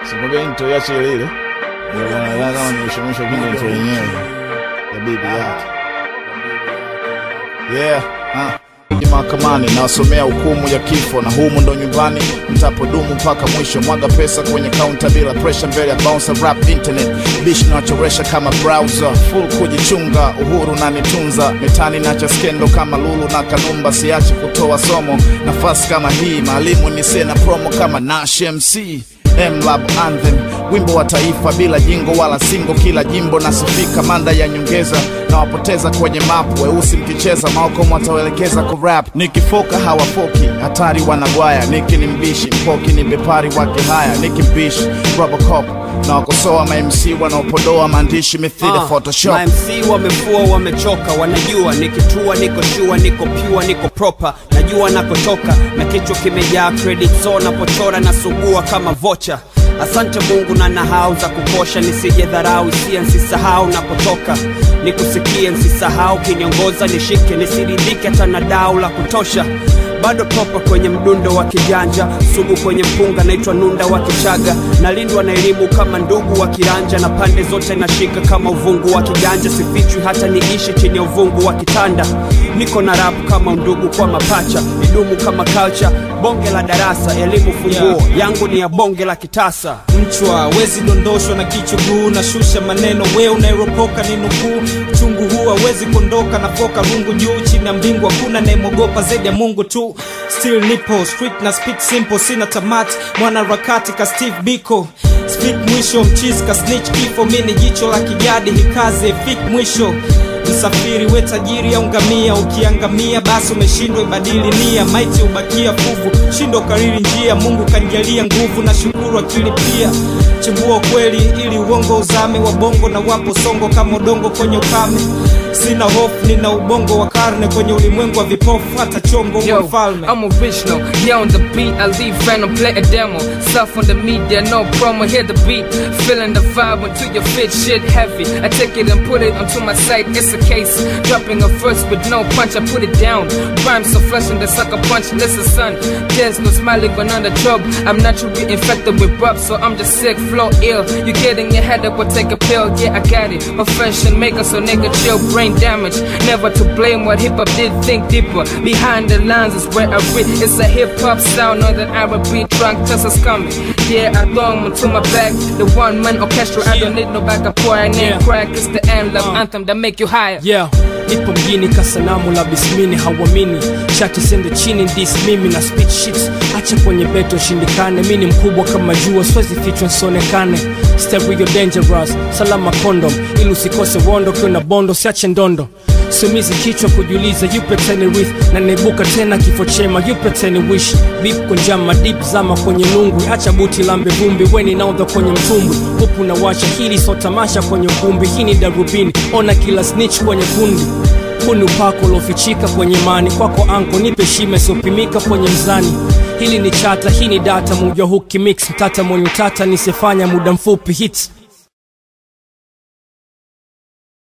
Sikwambia intro ya chile ile. Ndio kama nimeshomisha kile intro yenyewe ya bibi yake. Yeah, mahakamani nawasomea hukumu ya kifo, na humu ndo nyumbani mtapodumu mpaka mwisho. Mwaga pesa kwenye counter bila pressure, mbele ya bouncer rap internet bish nachoresha kama browser full kujichunga. Uhuru na nitunza mitani na cha skendo kama Lulu na Kanumba. Siachi kutoa somo nafasi kama hii, maalimu ni sena promo kama Nash MC. M-Lab Anthem, wimbo wa taifa bila jingo wala singo. Kila jimbo nasifika manda ya nyongeza, na wapoteza kwenye map. Weusi mkicheza maoko mwatawelekeza kwa rap. Nikifoka hawafoki, hatari wanagwaya. Niki ni mbishi, mpoki ni bepari wake haya. Niki mbishi, Robocop na wakosoa ma-MC wanaopodoa maandishi mithili Photoshop. Ma-MC wamefua wamechoka, wanajua nikitua niko sure, niko pure, niko proper. Najua nakotoka na kichwa kimejaa credit, so napochora na sugua kama vocha. Asante Mungu na nahau za kukosha, nisije dharau isia nsisahau napotoka. Nikusikie nsisahau kiniongoza, nishike nisiridhike hata na dau la kutosha. Bado proper kwenye mdundo wa kijanja, sugu kwenye mpunga naitwa nunda wa Kichaga. Nalindwa na elimu kama ndugu wa kiranja, na pande zote nashika kama uvungu wa kiganja. Sifichwi hata niishi chini ya uvungu wa kitanda. Niko na rap kama ndugu kwa mapacha, idumu kama culture, bonge la darasa, elimu funguo yangu ni ya bonge la kitasa. Mchwa wezi dondoshwa na kichuguu, na shusha maneno we unairopoka ni nukuu. Chungu huu hawezi kondoka na foka rungu juu. Chini ya mbingu hakuna naimogopa zaidi ya Mungu tu. Still nipo street na speak simple, sina tamati. Mwana rakati ka Steve Biko, speak mwisho mchizi ka snitch kifo. Mini jicho la kijadi hikaze fik mwisho. Msafiri we tajiri au ngamia, ukiangamia basi umeshindwa ibadili nia. Maiti ubakia fuvu, shindo kariri njia. Mungu kanijalia nguvu na shukuru akili pia. Chimbua kweli ili uongo uzame, wabongo na wapo songo kama udongo kwenye ukame. Sina hofu nina ubongo wa karne, kwenye ulimwengu wa vipofu hata chongo wa mfalme. I'm original, yeah on the beat, I leave random, play a demo. Self on the media, no promo, hear the beat. Feeling the vibe until your fit shit heavy. I take it and put it onto my site, it's a case. Dropping a verse with no punch, I put it down. Rhymes so fresh and the sucker punch, listen son. There's no smiling when on the job. I'm naturally infected with rub, so I'm just sick, flow ill. You getting your head up or take a pill, yeah I got it. Profession maker, so nigga chill, brain damage. Never to blame what hip-hop did, think deeper. Behind the lines is where I read. It's a hip-hop sound, know that Arab beat, drunk just as coming. Yeah, I throw them to my back. The one-man orchestra, I don't need no backup for I name crack. It's the anthem that make you higher. Yeah, nipo mjini kasanamu la bismini hawamini. Shati sende chini dis mimi na speech shits. Acha kwenye beto shindikane, mini mkubwa kama jua, swezi fichwa nsonekane. Stereo dangerous, salama condom, ili usikose wondo kiona bondo, siache ndondo. Sumizi kichwa kujuliza, you pretend with, na nebuka tena kifo chema, you pretend wish. Beep kunjama, deep zama kwenye nungwi, acha buti lambe vumbi, weni naudha kwenye mtumbwi. Hupu na washa hili so tamasha kwenye ukumbi, hii ni darubini, ona kila snitch kwenye kundi. Huni upako lofichika kwenye mani, kwako anko nipe shime sopimika kwenye mzani. Hili ni chata, hii ni data, muja huki mix, mtata mwenye tata nisifanya muda mfupi hits.